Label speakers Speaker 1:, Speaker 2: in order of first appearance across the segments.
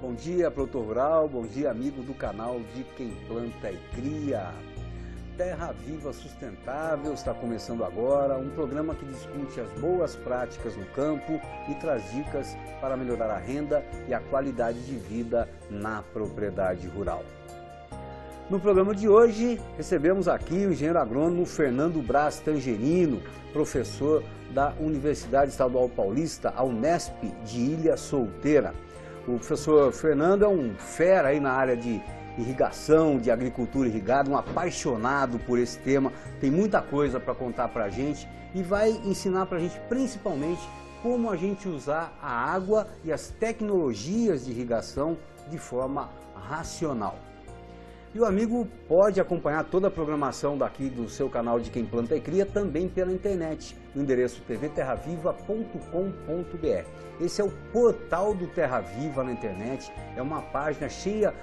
Speaker 1: Bom dia, produtor rural, bom dia, amigo do canal de Quem Planta e Cria. Terra Viva Sustentável está começando agora, um programa que discute as boas práticas no campo e traz dicas para melhorar a renda e a qualidade de vida na propriedade rural. No programa de hoje, recebemos aqui o engenheiro agrônomo Fernando Braz Tangerino, professor da Universidade Estadual Paulista, a Unesp de Ilha Solteira. O professor Fernando é um fera aí na área de irrigação, de agricultura irrigada, um apaixonado por esse tema, tem muita coisa para contar para a gente e vai ensinar para a gente principalmente como a gente usar a água e as tecnologias de irrigação de forma racional. E o amigo pode acompanhar toda a programação daqui do seu canal de Quem Planta e Cria também pela internet, no endereço tvterraviva.com.br. Esse é o portal do Terra Viva na internet, é uma página cheia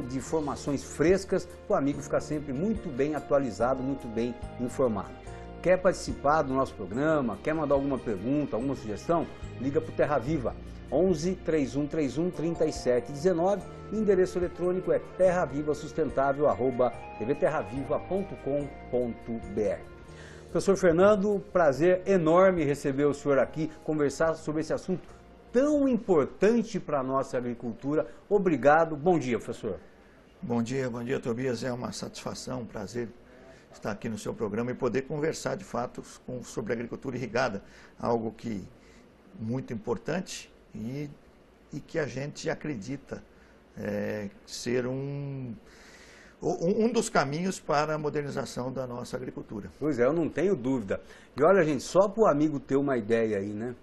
Speaker 1: de informações frescas para o amigo ficar sempre muito bem atualizado, muito bem informado. Quer participar do nosso programa, quer mandar alguma pergunta, alguma sugestão? Liga para o Terra Viva, 11 3131 3719, o endereço eletrônico é terraviva-sustentavel@tvterraviva.com.br. Professor Fernando, prazer enorme receber o senhor aqui, conversar sobre esse assunto tão importante para a nossa agricultura. Obrigado, bom dia, professor.
Speaker 2: Bom dia, Tobias. É uma satisfação, um prazer estar aqui no seu programa e poder conversar de fato sobre agricultura irrigada, algo que muito importante e que a gente acredita ser um dos caminhos para a modernização da nossa agricultura.
Speaker 1: Pois é, eu não tenho dúvida. E olha, gente, só para o amigo ter uma ideia aí, né?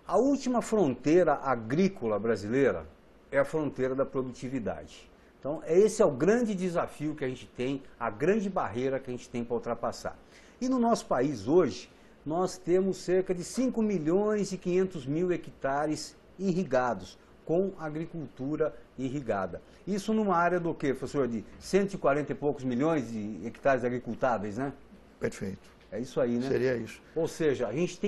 Speaker 1: A última fronteira agrícola brasileira é a fronteira da produtividade. Então, esse é o grande desafio que a gente tem, a grande barreira que a gente tem para ultrapassar. E no nosso país hoje, nós temos cerca de 5 milhões e 500 mil hectares irrigados, com agricultura irrigada. Isso numa área do quê, professor? De 140 e poucos milhões de hectares agricultáveis, né?
Speaker 2: Perfeito.
Speaker 1: É isso aí, né?
Speaker 2: Seria isso.
Speaker 1: Ou seja, a gente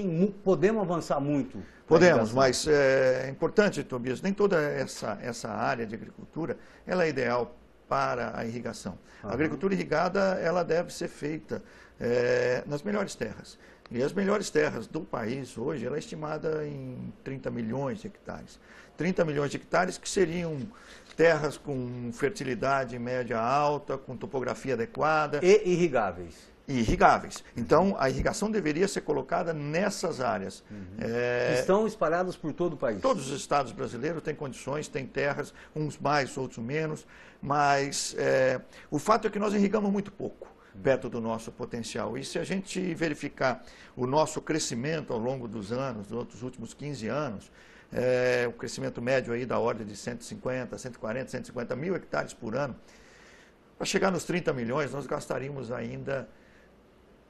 Speaker 1: podemos avançar muito.
Speaker 2: Podemos, mas é importante, Tobias, nem toda essa área de agricultura ela é ideal para a irrigação. A agricultura irrigada ela deve ser feita nas melhores terras. E as melhores terras do país hoje, ela é estimada em 30 milhões de hectares. 30 milhões de hectares que seriam terras com fertilidade média alta, com topografia adequada.
Speaker 1: E irrigáveis.
Speaker 2: Irrigáveis. Então, a irrigação deveria ser colocada nessas áreas.
Speaker 1: Estão espalhadas por todo o país.
Speaker 2: Todos os estados brasileiros têm condições, têm terras, uns mais, outros menos, mas o fato é que nós irrigamos muito pouco perto do nosso potencial. E se a gente verificar o nosso crescimento ao longo dos anos, dos últimos 15 anos, o crescimento médio aí da ordem de 150, 140, 150 mil hectares por ano, para chegar nos 30 milhões, nós gastaríamos ainda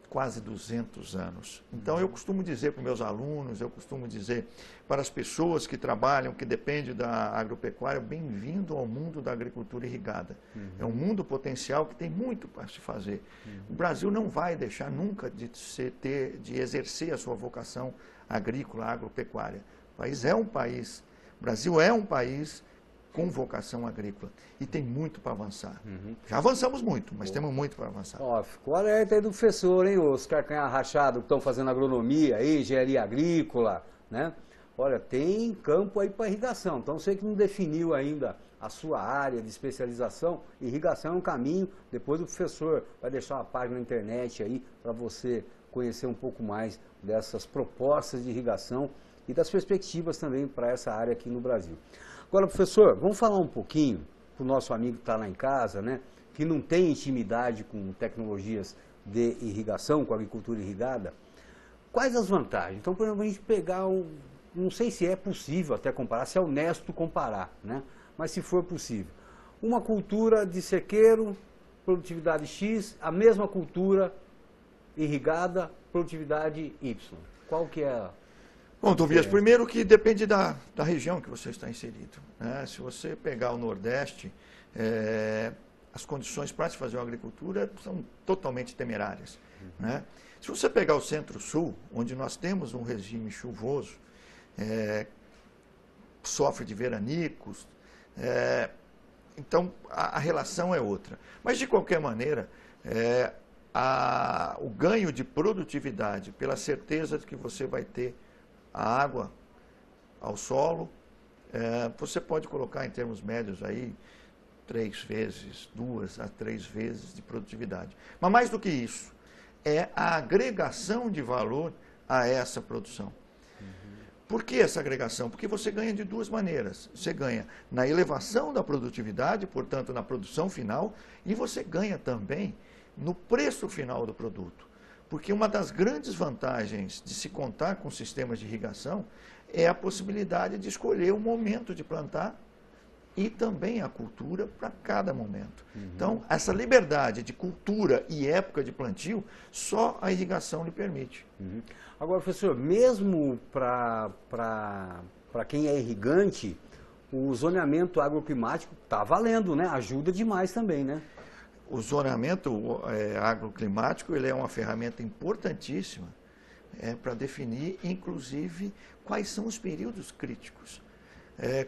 Speaker 2: quase 200 anos. Então, eu costumo dizer para os meus alunos, eu costumo dizer para as pessoas que trabalham, que dependem da agropecuária, bem-vindo ao mundo da agricultura irrigada. É um mundo potencial que tem muito para se fazer. O Brasil não vai deixar nunca de exercer a sua vocação agrícola, agropecuária. O Brasil é um país com vocação agrícola e tem muito para avançar. Já avançamos muito, mas temos muito para avançar.
Speaker 1: Ó, ficou alerta aí do professor, hein? Os carcanhar rachado que estão fazendo agronomia, aí, engenharia agrícola, né? Olha, tem campo aí para irrigação. Então, você que não definiu ainda a sua área de especialização, irrigação é um caminho. Depois o professor vai deixar uma página na internet aí para você conhecer um pouco mais dessas propostas de irrigação e das perspectivas também para essa área aqui no Brasil. Agora, professor, vamos falar um pouquinho para o nosso amigo que está lá em casa, né, que não tem intimidade com tecnologias de irrigação, com agricultura irrigada. Quais as vantagens? Então, por exemplo, a gente pegar não sei se é possível até comparar, se é honesto comparar, né? Mas se for possível. Uma cultura de sequeiro, produtividade X, a mesma cultura irrigada, produtividade Y. Qual que é a...
Speaker 2: Bom, Tobias, primeiro que depende da região que você está inserido, né? Se você pegar o Nordeste, as condições para se fazer uma agricultura são totalmente temerárias, né? Se você pegar o Centro-Sul, onde nós temos um regime chuvoso, sofre de veranicos, Então, a relação é outra. Mas, de qualquer maneira, o ganho de produtividade, pela certeza de que você vai ter a água ao solo, você pode colocar em termos médios aí 2 a 3 vezes de produtividade. Mas mais do que isso, é a agregação de valor a essa produção. Por que essa agregação? Porque você ganha de 2 maneiras. Você ganha na elevação da produtividade, portanto, na produção final, e você ganha também no preço final do produto. Porque uma das grandes vantagens de se contar com sistemas de irrigação é a possibilidade de escolher o momento de plantar e também a cultura para cada momento. Então, essa liberdade de cultura e época de plantio, só a irrigação lhe permite.
Speaker 1: Agora, professor, mesmo para quem é irrigante, o zoneamento agroclimático está valendo, né? Ajuda demais também, né?
Speaker 2: O zoneamento agroclimático ele é uma ferramenta importantíssima para definir, inclusive, quais são os períodos críticos.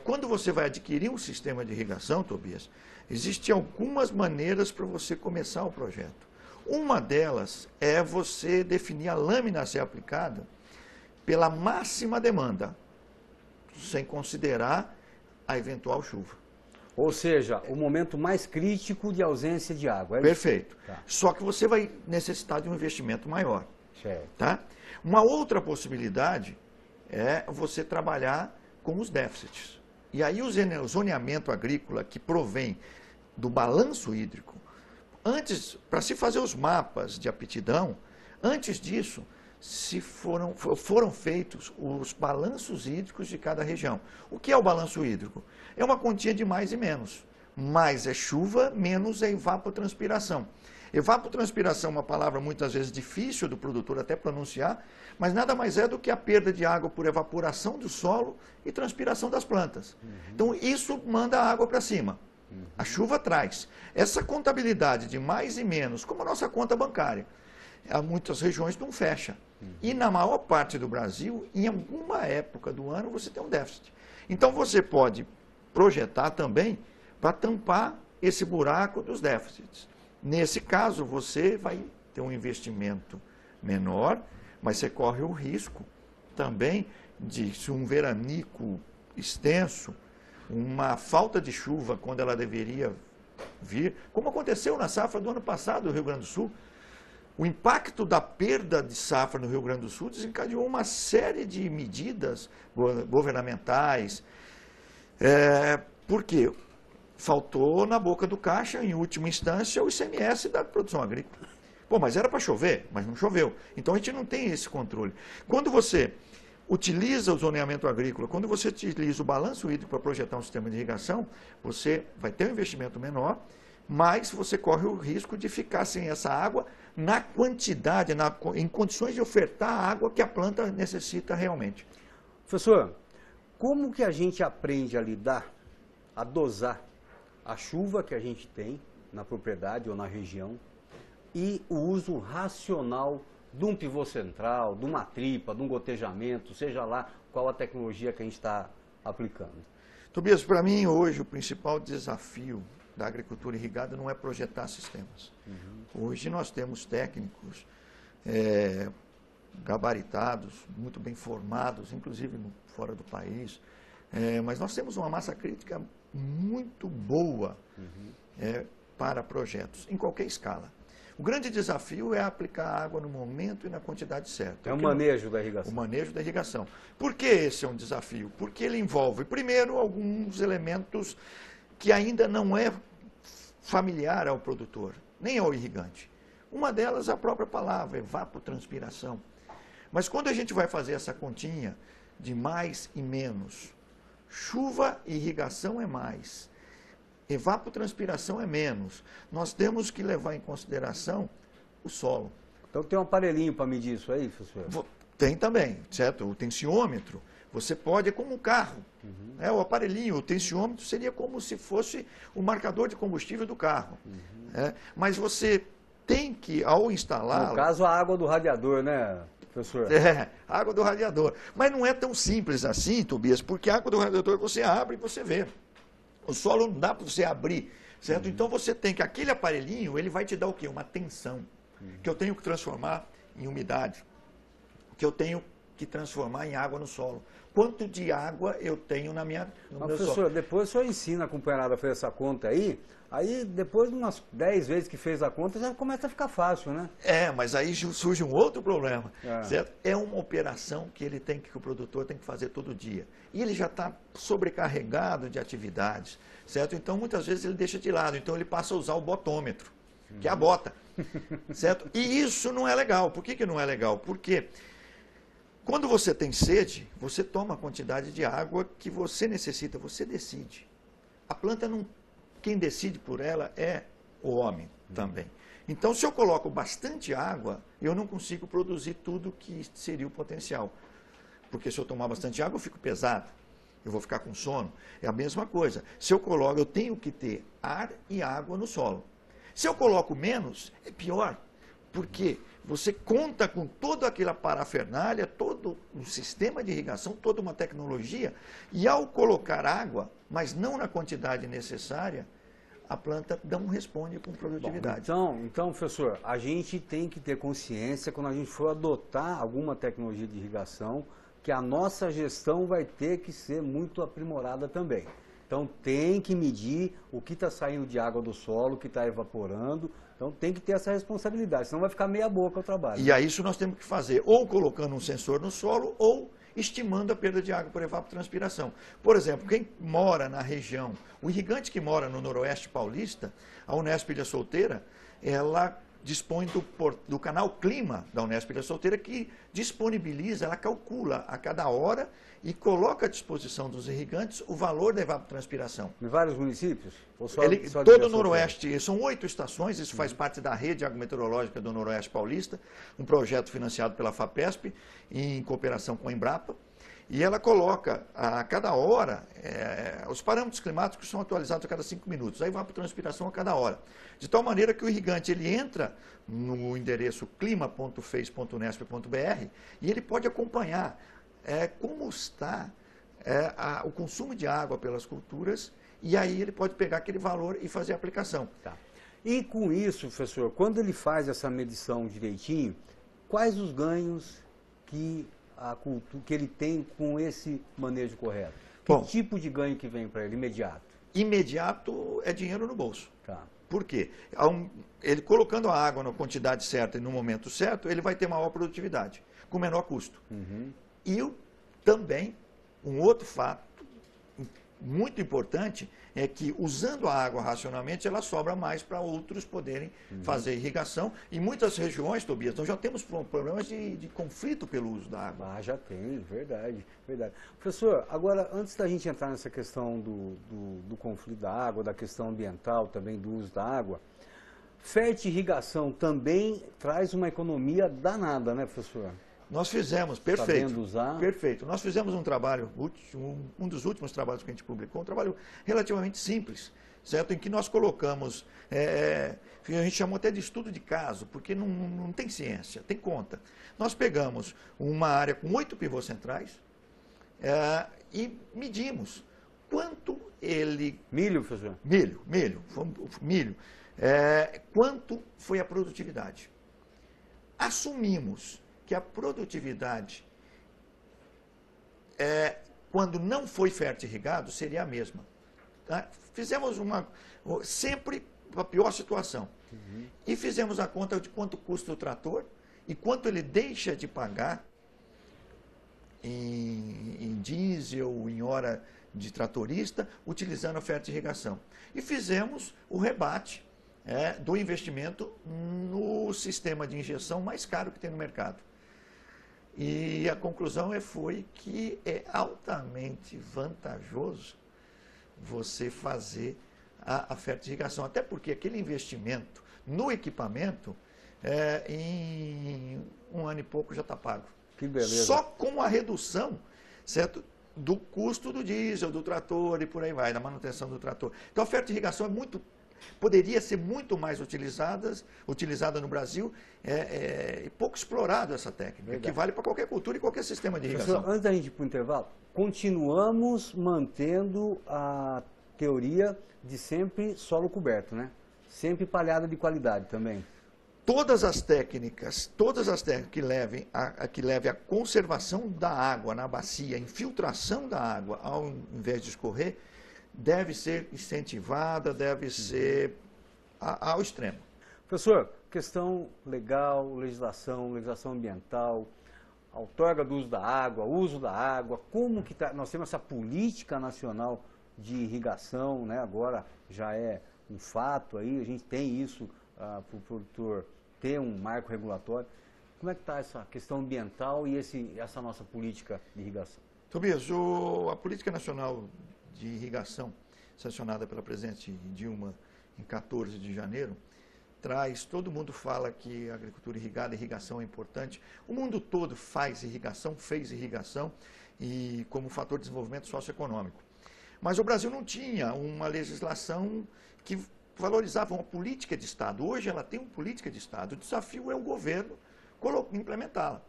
Speaker 2: Quando você vai adquirir um sistema de irrigação, Tobias, existem algumas maneiras para você começar o projeto. Uma delas é você definir a lâmina a ser aplicada pela máxima demanda, sem considerar a eventual chuva.
Speaker 1: Ou seja, o momento mais crítico de ausência de água.
Speaker 2: Perfeito.
Speaker 1: Tá.
Speaker 2: Só que você vai necessitar de um investimento maior.
Speaker 1: Certo.
Speaker 2: Tá? Uma outra possibilidade é você trabalhar com os déficits. E aí o zoneamento agrícola que provém do balanço hídrico, para se fazer os mapas de aptidão, antes disso, foram feitos os balanços hídricos de cada região. O que é o balanço hídrico? É uma quantia de mais e menos. Mais é chuva, menos é evapotranspiração. Evapotranspiração é uma palavra muitas vezes difícil do produtor até pronunciar, mas nada mais é do que a perda de água por evaporação do solo e transpiração das plantas. Então isso manda a água para cima. A chuva traz. Essa contabilidade de mais e menos, como a nossa conta bancária, há muitas regiões não fecha. E na maior parte do Brasil, em alguma época do ano, você tem um déficit. Então você pode projetar também para tampar esse buraco dos déficits. Nesse caso, você vai ter um investimento menor, mas você corre o risco também de, se um veranico extenso, uma falta de chuva quando ela deveria vir, como aconteceu na safra do ano passado no Rio Grande do Sul, o impacto da perda de safra no Rio Grande do Sul desencadeou uma série de medidas governamentais. Por quê? Faltou na boca do caixa, em última instância, o ICMS da produção agrícola. Pô, mas era para chover, mas não choveu. Então a gente não tem esse controle. Quando você utiliza o zoneamento agrícola, quando você utiliza o balanço hídrico para projetar um sistema de irrigação, você vai ter um investimento menor, mas você corre o risco de ficar sem essa água na quantidade, em condições de ofertar a água que a planta necessita realmente.
Speaker 1: Professor, como que a gente aprende a lidar, a dosar a chuva que a gente tem na propriedade ou na região e o uso racional de um pivô central, de uma tripa, de um gotejamento, seja lá qual a tecnologia que a gente está aplicando?
Speaker 2: Tobias, para mim hoje o principal desafio da agricultura irrigada não é projetar sistemas. Hoje nós temos técnicos gabaritados, muito bem formados, inclusive fora do país, mas nós temos uma massa crítica muito boa para projetos, em qualquer escala. O grande desafio é aplicar água no momento e na quantidade certa.
Speaker 1: É o manejo da irrigação.
Speaker 2: O manejo da irrigação. Por que esse é um desafio? Porque ele envolve, primeiro, alguns elementos que ainda não é familiar ao produtor, nem ao irrigante. Uma delas é a própria palavra, evapotranspiração. Mas quando a gente vai fazer essa continha de mais e menos, chuva e irrigação é mais, evapotranspiração é menos, nós temos que levar em consideração o solo.
Speaker 1: Então tem um aparelhinho para medir isso aí, professor?
Speaker 2: Tem também, certo? O tensiômetro, você pode, é como um carro. O aparelhinho, o tensiômetro seria como se fosse o marcador de combustível do carro. Mas você tem que, ao instalar...
Speaker 1: No caso, a água do radiador, né, professor?
Speaker 2: A água do radiador. Mas não é tão simples assim, Tobias, porque a água do radiador você abre e você vê O solo não dá para você abrir, certo? Então você tem que, aquele aparelhinho, ele vai te dar o quê? Uma tensão, que eu tenho que transformar em umidade, que eu tenho que transformar em água no solo. Quanto de água eu tenho no meu solo?
Speaker 1: Professor, depois o senhor ensina a companheirada a fazer essa conta aí depois de umas 10 vezes que fez a conta, já começa a ficar fácil, né?
Speaker 2: Mas aí surge um outro problema, certo? É uma operação que o produtor tem que fazer todo dia. E ele já está sobrecarregado de atividades, certo? Então, muitas vezes ele deixa de lado, então ele passa a usar o botômetro, que é a bota, certo? E isso não é legal. Por que não é legal? Porque quando você tem sede, você toma a quantidade de água que você necessita, você decide. A planta não... Quem decide por ela é o homem também. Então, se eu coloco bastante água, eu não consigo produzir tudo que seria o potencial. Porque se eu tomar bastante água, eu fico pesado. Eu vou ficar com sono. É a mesma coisa. Se eu coloco, eu tenho que ter ar e água no solo. Se eu coloco menos, é pior. Porque você conta com toda aquela parafernália, todo um sistema de irrigação, toda uma tecnologia, e ao colocar água, mas não na quantidade necessária, a planta não responde com produtividade.
Speaker 1: Bom, então, professor, a gente tem que ter consciência, quando a gente for adotar alguma tecnologia de irrigação, que a nossa gestão vai ter que ser muito aprimorada também. Então, tem que medir o que está saindo de água do solo, o que está evaporando. Então, tem que ter essa responsabilidade, senão vai ficar meia boca o trabalho.
Speaker 2: E a isso nós temos que fazer, ou colocando um sensor no solo, ou estimando a perda de água por evapotranspiração. Por exemplo, quem mora na região, o irrigante que mora no Noroeste Paulista, a Unesp Ilha Solteira, ela dispõe do canal Clima da Unesp Ilha Solteira, que disponibiliza, ela calcula a cada hora e coloca à disposição dos irrigantes o valor da evapotranspiração.
Speaker 1: Em vários municípios? Ou só
Speaker 2: Todo o Noroeste, são 8 estações, isso faz parte da rede agrometeorológica do Noroeste Paulista, um projeto financiado pela FAPESP, em cooperação com a Embrapa, e ela coloca a cada hora, os parâmetros climáticos são atualizados a cada 5 minutos, a evapotranspiração a cada hora. De tal maneira que o irrigante ele entra no endereço clima.fez.unesp.br e ele pode acompanhar como está o consumo de água pelas culturas, e aí ele pode pegar aquele valor e fazer a aplicação.
Speaker 1: Tá. E com isso, professor, quando ele faz essa medição direitinho, quais os ganhos que ele tem com esse manejo correto? Que tipo de ganho que vem para ele imediato? Imediato
Speaker 2: é dinheiro no bolso.
Speaker 1: Tá.
Speaker 2: Por quê? Ele colocando a água na quantidade certa e no momento certo, ele vai ter maior produtividade, com menor custo. E também, um outro fato muito importante é que, usando a água racionalmente, ela sobra mais para outros poderem fazer irrigação. Em muitas regiões, Tobias, nós já temos problemas de conflito pelo uso da água.
Speaker 1: Já tem, verdade, verdade. Professor, agora, antes da gente entrar nessa questão do conflito da água, da questão ambiental também, do uso da água, fertirrigação também traz uma economia danada, né, professor?
Speaker 2: Nós fizemos, perfeito.
Speaker 1: Sabendo usar.
Speaker 2: Perfeito. Nós fizemos um trabalho, um dos últimos trabalhos que a gente publicou, um trabalho relativamente simples, certo? Em que nós colocamos, a gente chamou até de estudo de caso, porque não tem ciência, tem conta. Nós pegamos uma área com 8 pivôs centrais e medimos quanto ele...
Speaker 1: Milho, professor?
Speaker 2: Milho. Quanto foi a produtividade. Assumimos que a produtividade, quando não foi fertirrigado, seria a mesma. Tá? Fizemos sempre a pior situação. E fizemos a conta de quanto custa o trator e quanto ele deixa de pagar em diesel, em hora de tratorista, utilizando a fertirrigação. E fizemos o rebate do investimento no sistema de injeção mais caro que tem no mercado. E a conclusão foi que é altamente vantajoso você fazer a fertirrigação. Até porque aquele investimento no equipamento, em 1 ano e pouco já está pago.
Speaker 1: Que beleza.
Speaker 2: Só com a redução, certo, do custo do diesel, do trator e por aí vai, da manutenção do trator. Então a fertirrigação poderia ser muito mais utilizada no Brasil, e pouco explorada essa técnica, verdade, que vale para qualquer cultura e qualquer sistema de irrigação.
Speaker 1: Professor, antes da gente ir para o intervalo, continuamos mantendo teoria de sempre solo coberto, né? Sempre palhada de qualidade também.
Speaker 2: Todas as técnicas que levem à conservação da água na bacia, infiltração da água ao invés de escorrer, deve ser incentivada, deve ser ao extremo.
Speaker 1: Professor, questão legal, legislação ambiental, outorga do uso da água, uso da água, como que tá? Nós temos essa política nacional de irrigação, né? Agora já é um fato aí, a gente tem isso para o produtor ter um marco regulatório. Como é que está essa questão ambiental e essa nossa política de irrigação?
Speaker 2: Tobias, a Política Nacional de Irrigação, sancionada pela presidente Dilma em 14 de janeiro, todo mundo fala que a agricultura irrigada, irrigação é importante. O mundo todo fez irrigação e como fator de desenvolvimento socioeconômico. Mas o Brasil não tinha uma legislação que valorizava uma política de Estado. Hoje ela tem uma política de Estado. O desafio é o governo implementá-la.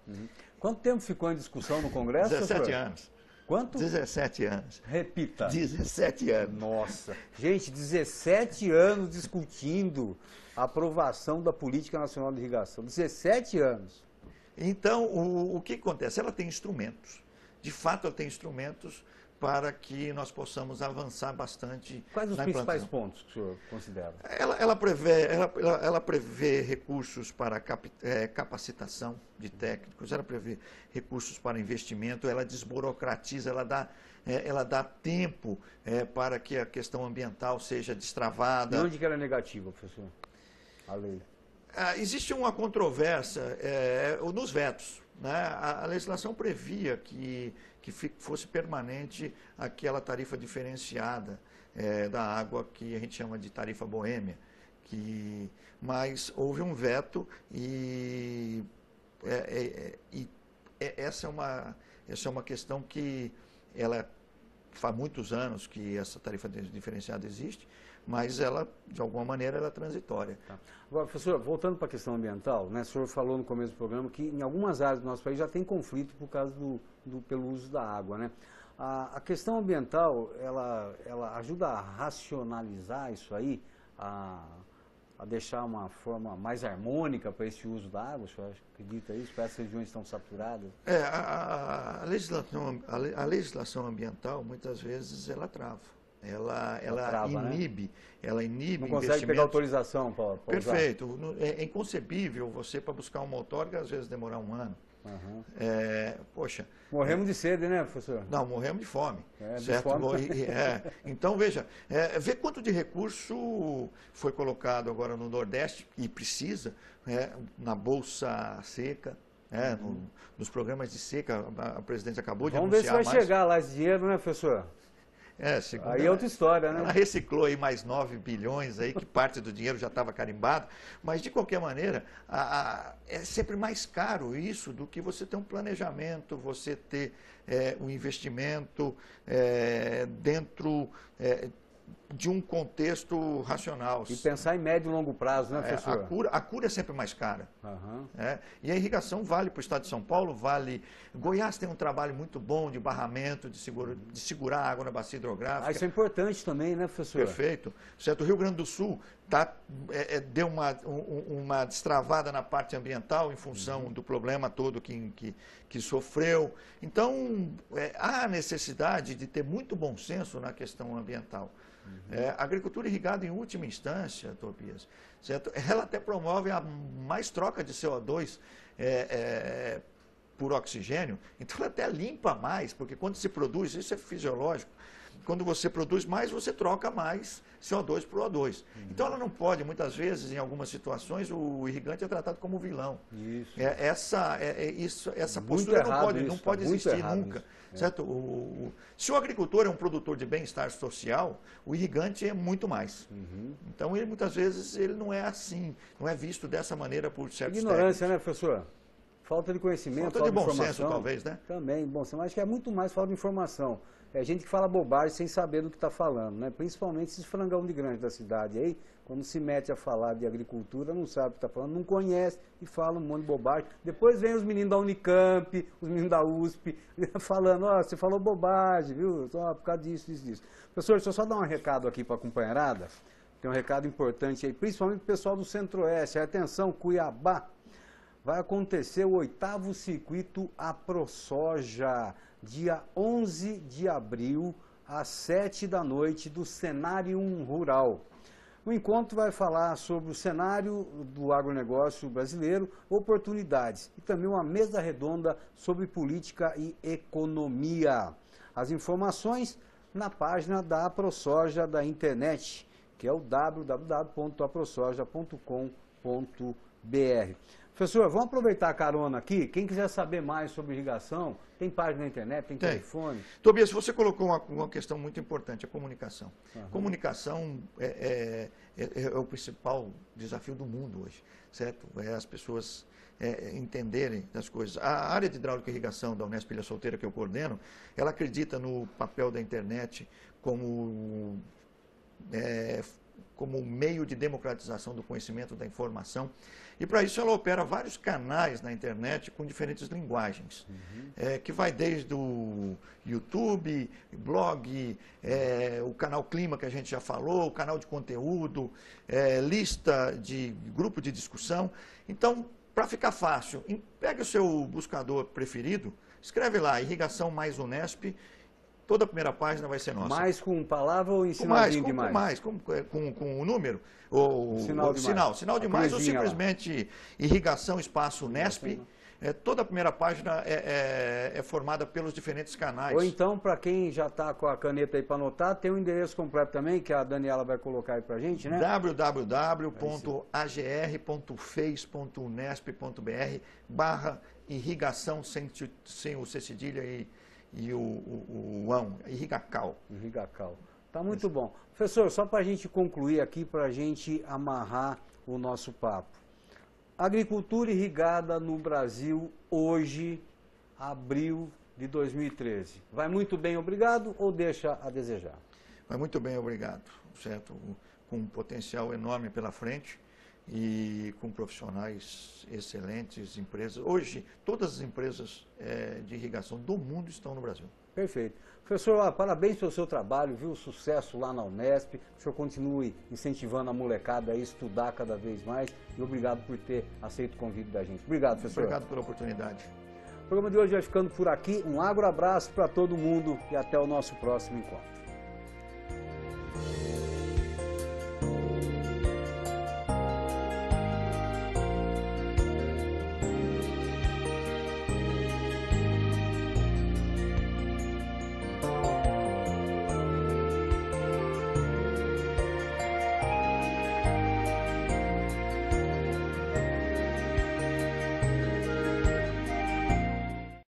Speaker 1: Quanto tempo ficou em discussão no Congresso?
Speaker 2: 17 anos.
Speaker 1: Quanto?
Speaker 2: 17 anos.
Speaker 1: Repita.
Speaker 2: 17 anos.
Speaker 1: Nossa. Gente, 17 anos discutindo a aprovação da Política Nacional de Irrigação. 17 anos.
Speaker 2: Então, o que acontece? Ela tem instrumentos. De fato, ela tem instrumentos para que nós possamos avançar bastante.
Speaker 1: Quais os principais pontos que o senhor considera?
Speaker 2: Ela prevê recursos para capacitação de técnicos, ela prevê recursos para investimento, ela desburocratiza, ela dá tempo para que a questão ambiental seja destravada.
Speaker 1: E onde que ela é negativa, professor? A lei.
Speaker 2: Existe uma controvérsia nos vetos. Né? A legislação previa que fosse permanente aquela tarifa diferenciada da água que a gente chama de tarifa boêmia. Mas houve um veto e essa é uma questão que faz muitos anos que essa tarifa diferenciada existe, mas ela, de alguma maneira, ela é transitória.
Speaker 1: Tá. Agora, professor, voltando para a questão ambiental, né, o senhor falou no começo do programa que em algumas áreas do nosso país já tem conflito por causa pelo uso da água, né? A questão ambiental, ela ajuda a racionalizar isso aí, a deixar uma forma mais harmônica para esse uso da água? O senhor acredita isso? Para essas regiões estão saturadas?
Speaker 2: A legislação ambiental, muitas vezes, ela trava. Ela inibe, né? Ela inibe
Speaker 1: não consegue pegar autorização para usar.
Speaker 2: Perfeito. É inconcebível você, para buscar uma outorga, às vezes demorar um ano.
Speaker 1: Uhum.
Speaker 2: Poxa.
Speaker 1: Morremos de sede, né, professor?
Speaker 2: Não, morremos de fome.
Speaker 1: Certo? De fome.
Speaker 2: Então, veja, vê quanto de recurso foi colocado agora no Nordeste, e precisa, na Bolsa Seca. Nos programas de seca, a presidente acabou de anunciar.
Speaker 1: Vamos ver se vai chegar lá esse dinheiro, né, professor? Aí é outra história, né?
Speaker 2: Ela reciclou aí mais 9 bilhões, aí, que parte do dinheiro já estava carimbado, mas de qualquer maneira, é sempre mais caro isso do que você ter um planejamento, você ter um investimento dentro de um contexto racional.
Speaker 1: E pensar em médio e longo prazo, né, professor?
Speaker 2: A cura é sempre mais cara.
Speaker 1: Uhum.
Speaker 2: E a irrigação vale para o estado de São Paulo, vale... Goiás tem um trabalho muito bom de barramento, de segurar a água na bacia hidrográfica.
Speaker 1: Isso é importante também, né, professor?
Speaker 2: Perfeito. Certo? O Rio Grande do Sul deu uma destravada na parte ambiental em função do problema todo que sofreu. Então, há necessidade de ter muito bom senso na questão ambiental. A agricultura irrigada, em última instância, Tobias, certo? Ela até promove a mais troca de CO2 por oxigênio, então ela até limpa mais, porque quando se produz, isso é fisiológico, quando você produz mais, você troca mais CO2 por O2. Então ela não pode, muitas vezes, em algumas situações, o irrigante é tratado como vilão.
Speaker 1: Isso.
Speaker 2: Essa postura não pode existir nunca.
Speaker 1: Isso.
Speaker 2: Certo? Se o agricultor é um produtor de bem-estar social, o irrigante é muito mais. Então, muitas vezes, ele não é assim, não é visto dessa maneira por certos
Speaker 1: ignorância,
Speaker 2: técnicos.
Speaker 1: né, professor? Falta de conhecimento,
Speaker 2: Falta de bom
Speaker 1: informação.
Speaker 2: senso, talvez, né?
Speaker 1: Também, bom senso. Mas acho que é muito mais falta de informação. É gente que fala bobagem sem saber do que está falando, né? Principalmente esses frangão de grande da cidade aí, quando se mete a falar de agricultura, não sabe o que está falando, não conhece e fala um monte de bobagem. Depois vem os meninos da Unicamp, os meninos da USP, falando, ó, você falou bobagem, viu? Só por causa disso, disso, disso. Professor, deixa eu só dar um recado aqui para a companheirada. Tem um recado importante aí, principalmente para o pessoal do Centro-Oeste. Atenção, Cuiabá. Vai acontecer o 8º circuito AproSoja, dia 11 de abril, às 7 da noite, do Cenárium Rural. O encontro vai falar sobre o cenário do agronegócio brasileiro, oportunidades, e também uma mesa redonda sobre política e economia. As informações na página da AproSoja da internet, que é o www.aprosoja.com.br. Professor, vamos aproveitar a carona aqui. Quem quiser saber mais sobre irrigação, tem página na internet, tem telefone.
Speaker 2: Tobias, você colocou uma questão muito importante, a comunicação.
Speaker 1: Uhum.
Speaker 2: Comunicação é o principal desafio do mundo hoje, certo? É as pessoas entenderem das coisas. A área de hidráulica e irrigação da Unesp Ilha Solteira, que eu coordeno, ela acredita no papel da internet como meio de democratização do conhecimento, da informação. E para isso ela opera vários canais na internet com diferentes linguagens, que vai desde o YouTube, blog, o canal Clima que a gente já falou, o canal de conteúdo, lista de grupo de discussão. Então, para ficar fácil, pega o seu buscador preferido, escreve lá, Irrigação mais Unesp. Toda a primeira página vai ser nossa.
Speaker 1: Mais com palavra ou em sinalzinho de mais?
Speaker 2: Com o número, ou sinal de mais, ou simplesmente Irrigação Espaço Unesp. Toda a primeira página é formada pelos diferentes canais.
Speaker 1: Ou então, para quem já está com a caneta aí para anotar, tem o endereço completo também, que a Daniela vai colocar aí para a gente, né?
Speaker 2: www.agr.feis.unesp.br/irrigação sem o C cedilha e o ão, Irrigacal.
Speaker 1: Irrigacal. Tá muito bom. Professor, só para a gente concluir aqui, para a gente amarrar o nosso papo. Agricultura irrigada no Brasil hoje, abril de 2013. Vai muito bem, obrigado, ou deixa a desejar?
Speaker 2: Vai muito bem, obrigado, certo? Com um potencial enorme pela frente e com profissionais excelentes, empresas. Hoje, todas as empresas de irrigação do mundo estão no Brasil.
Speaker 1: Perfeito. Professor, parabéns pelo seu trabalho, viu? Sucesso lá na Unesp. O senhor continue incentivando a molecada a estudar cada vez mais e obrigado por ter aceito o convite da gente. Obrigado, professor.
Speaker 2: Obrigado pela oportunidade.
Speaker 1: O programa de hoje vai ficando por aqui. Um abraço para todo mundo e até o nosso próximo encontro.